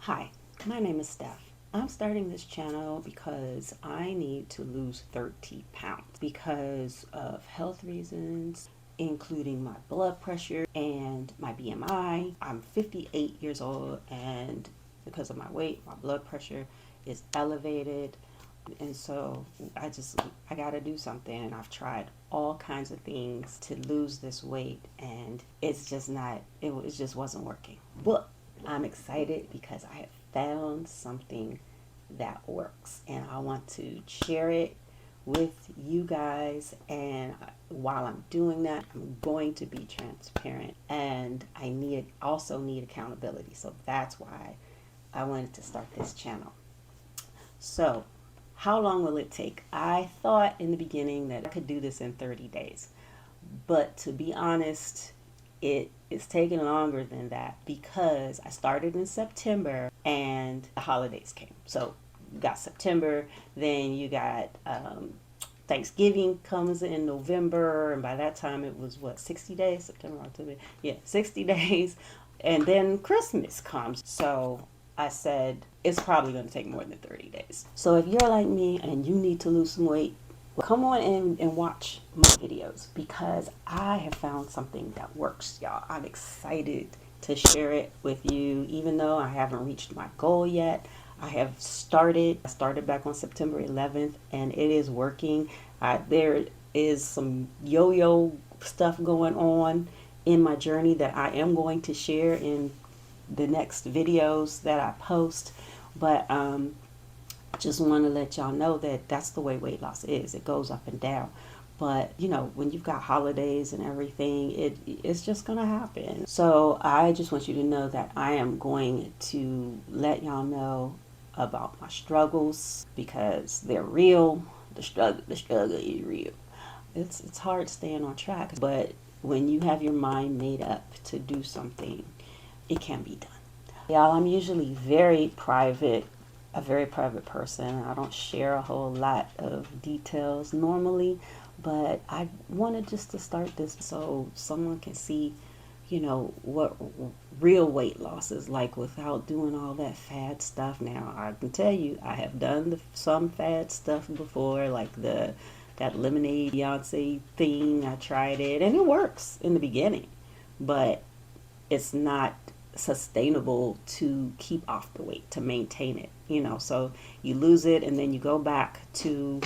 Hi, my name is Steph. I'm starting this channel because I need to lose 30 pounds because of health reasons, including my blood pressure and my BMI. I'm 58 years old, and because of my weight, my blood pressure is elevated. And so I got to do something. And I've tried all kinds of things to lose this weight, and it's just not, it just wasn't working. But I'm excited because I have found something that works, and I want to share it with you guys. And while I'm doing that, I'm going to be transparent, and also need accountability. So that's why I wanted to start this channel. So, how long will it take? I thought in the beginning that I could do this in 30 days. But to be honest, it is taking longer than that because I started in September and the holidays came. So you got September, then you got Thanksgiving comes in November, and by that time it was what, 60 days? September, October, yeah, 60 days. And then Christmas comes. So I said, it's probably going to take more than 30 days. So if you're like me and you need to lose some weight, come on in and watch my videos because I have found something that works, y'all. I'm excited to share it with you, even though I haven't reached my goal yet. I started back on September 11th, and it is working. There is some yo-yo stuff going on in my journey that I am going to share in the next videos that I post. But just want to let y'all know that that's the way weight loss is. It goes up and down. But when you've got holidays and everything, it's just gonna happen. So I just want you to know that I am going to let y'all know about my struggles because they're real. The struggle is real. It's hard staying on track, but when you have your mind made up to do something, it can be done. Y'all, I'm usually a very private person. I don't share a whole lot of details normally, but I wanted just to start this so someone can see, what real weight loss is like without doing all that fad stuff. Now, I can tell you, I have done some fad stuff before, like that lemonade Beyonce thing. I tried it, and it works in the beginning, but it's not sustainable to keep off the weight, to maintain it, so you lose it and then you go back to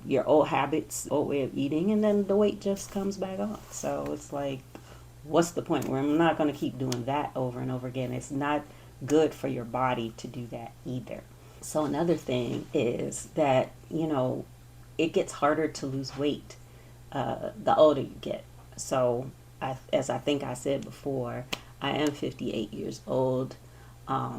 your old habits, old way of eating, and then the weight just comes back on. So it's like, what's the point? Where I'm not going to keep doing that over and over again. It's not good for your body to do that either. So another thing is that it gets harder to lose weight the older you get. So as I think I said before, I am 58 years old. I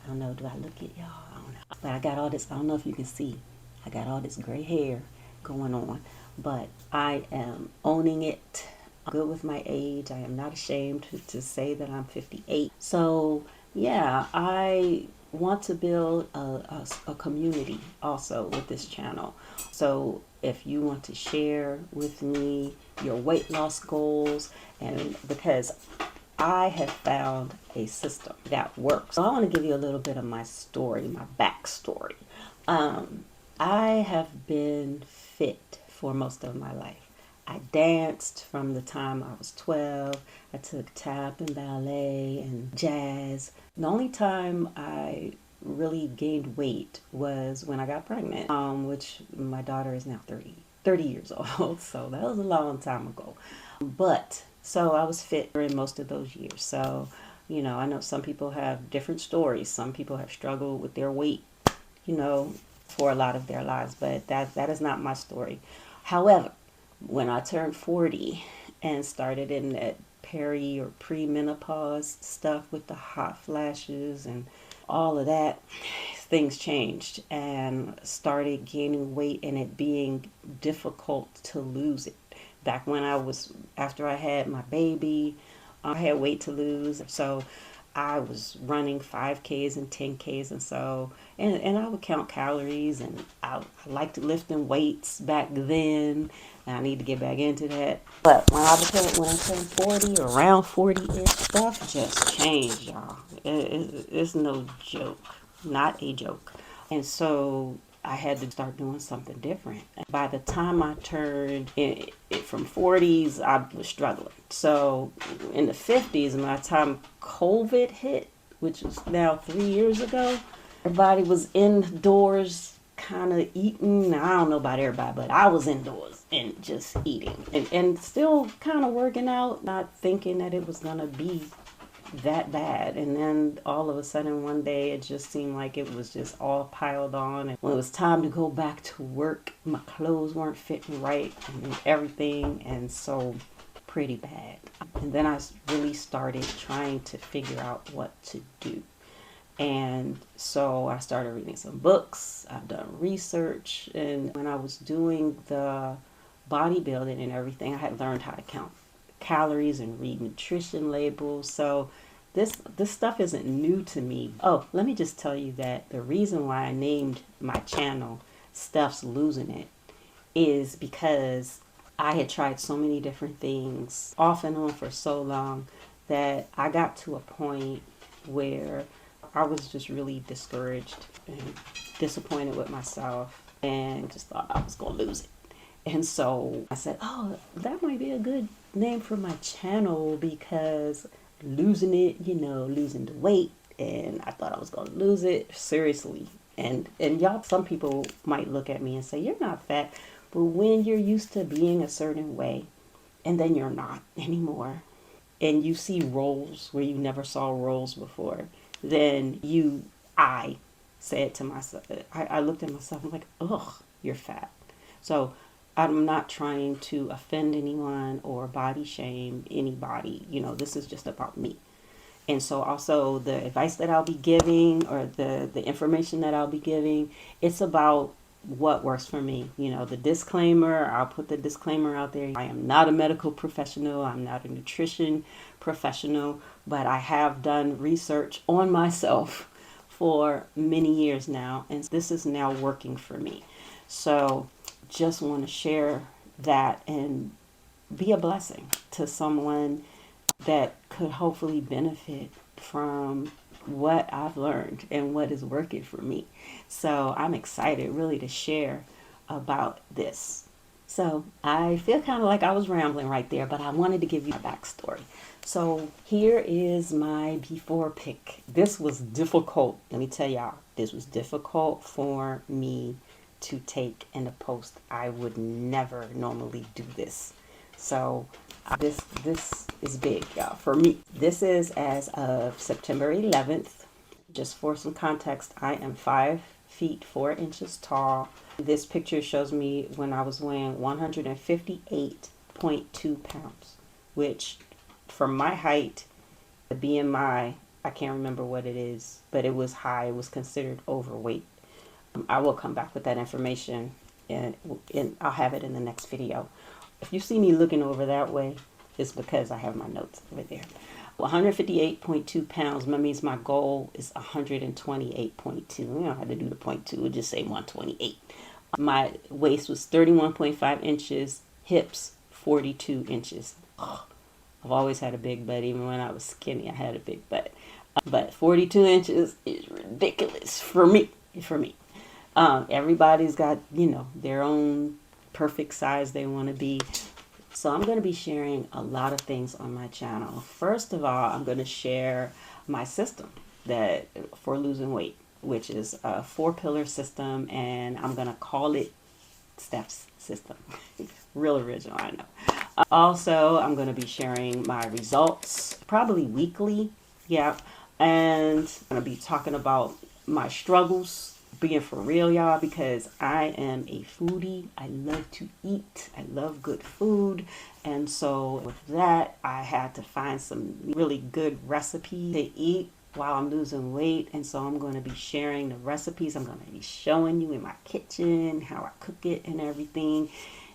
don't know, do I look at y'all? I don't know. But I got all this, I don't know if you can see, I got all this gray hair going on. But I am owning it. I'm good with my age. I am not ashamed to say that I'm 58. So, yeah, I want to build a community also with this channel. So if you want to share with me your weight loss goals, and because I have found a system that works. So I want to give you a little bit of my story, my backstory. I have been fit for most of my life. I danced from the time I was 12. I took tap and ballet and jazz. The only time I really gained weight was when I got pregnant, which my daughter is now 30 years old. So that was a long time ago. But so I was fit during most of those years. So, I know some people have different stories. Some people have struggled with their weight, for a lot of their lives, but that is not my story. However, when I turned 40 and started in that peri or premenopause stuff with the hot flashes and all of that, things changed and started gaining weight and it being difficult to lose it. Back when after I had my baby, I had weight to lose. So I was running 5Ks and 10Ks, and so, and I would count calories, and I liked lifting weights back then, and I need to get back into that. But when I turned 40, around 40-ish, stuff just changed, y'all. It's no joke, not a joke. And so I had to start doing something different. By the time I turned from 40s, I was struggling. So in the 50s, by the time COVID hit, which was now 3 years ago, everybody was indoors kind of eating. Now, I don't know about everybody, but I was indoors and just eating and still kind of working out, not thinking that it was going to be that bad. And then all of a sudden one day it just seemed like it was just all piled on, and when it was time to go back to work, my clothes weren't fitting right and everything, and so pretty bad. And then I really started trying to figure out what to do. And so I started reading some books, I've done research, and when I was doing the bodybuilding and everything, I had learned how to count calories and read nutrition labels. So this stuff isn't new to me. Oh, let me just tell you that the reason why I named my channel Steph's Losing It is because I had tried so many different things off and on for so long that I got to a point where I was just really discouraged and disappointed with myself and just thought I was going to lose it. And so I said, oh, that might be a good name for my channel, because losing it, losing the weight, and I thought I was going to lose it, seriously. And y'all, some people might look at me and say, you're not fat, but when you're used to being a certain way and then you're not anymore, and you see rolls where you never saw rolls before, then I said to myself, I looked at myself, I'm like, ugh, you're fat. So I'm not trying to offend anyone or body shame anybody. This is just about me. And so also the advice that I'll be giving, or the information that I'll be giving, it's about what works for me. The disclaimer, I'll put the disclaimer out there. I am not a medical professional. I'm not a nutrition professional, but I have done research on myself for many years now, and this is now working for me. So just want to share that and be a blessing to someone that could hopefully benefit from what I've learned and what is working for me. So I'm excited really to share about this. So I feel kind of like I was rambling right there, but I wanted to give you a backstory. So here is my before pic. This was difficult. Let me tell y'all, this was difficult for me to take in a post. I would never normally do this. So this is big, y'all, for me. This is as of September 11th. Just for some context, I am 5 feet 4 inches tall. This picture shows me when I was weighing 158.2 pounds, which for my height, the BMI, I can't remember what it is, but it was high. It was considered overweight. I will come back with that information, and I'll have it in the next video. If you see me looking over that way, it's because I have my notes over there. 158.2 pounds, that means my goal is 128.2. We don't have to do the 0.2, we'll just say 128. My waist was 31.5 inches, hips 42 inches. Oh, I've always had a big butt. Even when I was skinny, I had a big butt. But 42 inches is ridiculous for me. Everybody's got, their own perfect size they want to be. So I'm going to be sharing a lot of things on my channel. First of all, I'm going to share my system for losing weight, which is a 4-pillar system, and I'm going to call it Steph's system. Real original, I know. Also, I'm going to be sharing my results, probably weekly. Yeah. And I'm going to be talking about my struggles, being for real, y'all, because I am a foodie. I love to eat. I love good food. And so with that, I had to find some really good recipes to eat while I'm losing weight. And so I'm going to be sharing the recipes. I'm going to be showing you in my kitchen how I cook it and everything.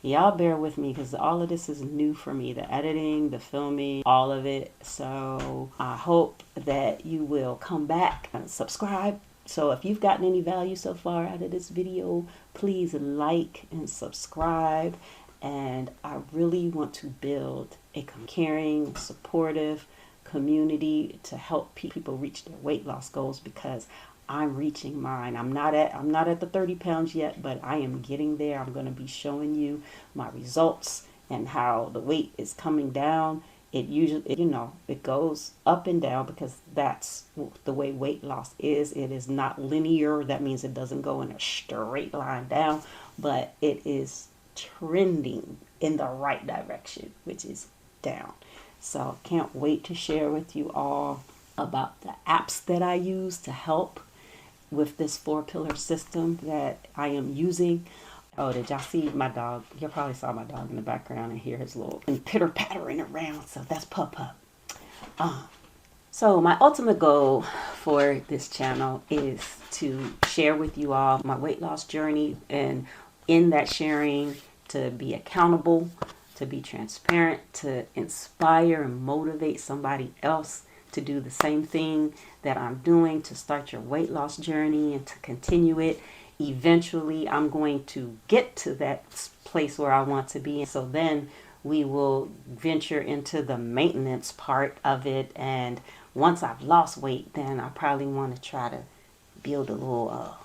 Y'all bear with me because all of this is new for me, the editing, the filming, all of it. So I hope that you will come back and subscribe. So if you've gotten any value so far out of this video, please like and subscribe. And I really want to build a caring, supportive community to help people reach their weight loss goals, because I'm reaching mine. I'm not at the 30 pounds yet, but I am getting there. I'm going to be showing you my results and how the weight is coming down. It usually, it goes up and down because that's the way weight loss is. It is not linear. That means it doesn't go in a straight line down, but it is trending in the right direction, which is down. So can't wait to share with you all about the apps that I use to help with this 4-pillar system that I am using. Oh, did y'all see my dog? You probably saw my dog in the background and hear his little pitter pattering around. So that's Pup. So my ultimate goal for this channel is to share with you all my weight loss journey, and in that sharing, to be accountable, to be transparent, to inspire and motivate somebody else to do the same thing that I'm doing, to start your weight loss journey and to continue it. Eventually, I'm going to get to that place where I want to be. And so then we will venture into the maintenance part of it. And once I've lost weight, then I probably want to try to build a little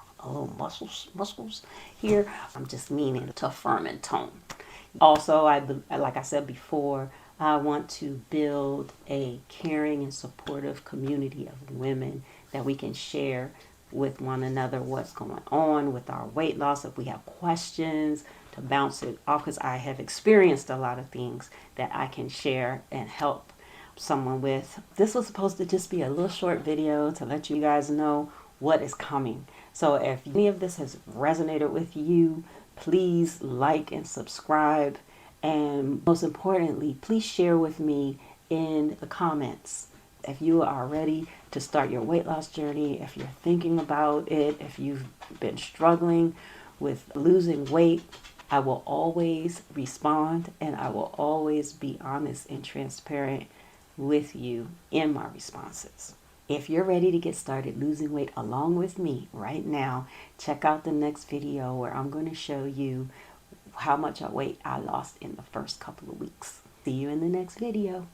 muscles here. I'm just meaning to firm and tone. Also, like I said before, I want to build a caring and supportive community of women that we can share with one another what's going on with our weight loss. If we have questions, to bounce it off, because I have experienced a lot of things that I can share and help someone with. This was supposed to just be a little short video to let you guys know what is coming. So if any of this has resonated with you, please like and subscribe. And most importantly, please share with me in the comments if you are ready to start your weight loss journey, if you're thinking about it, if you've been struggling with losing weight. I will always respond, and I will always be honest and transparent with you in my responses. If you're ready to get started losing weight along with me right now, check out the next video where I'm going to show you how much weight I lost in the first couple of weeks. See you in the next video.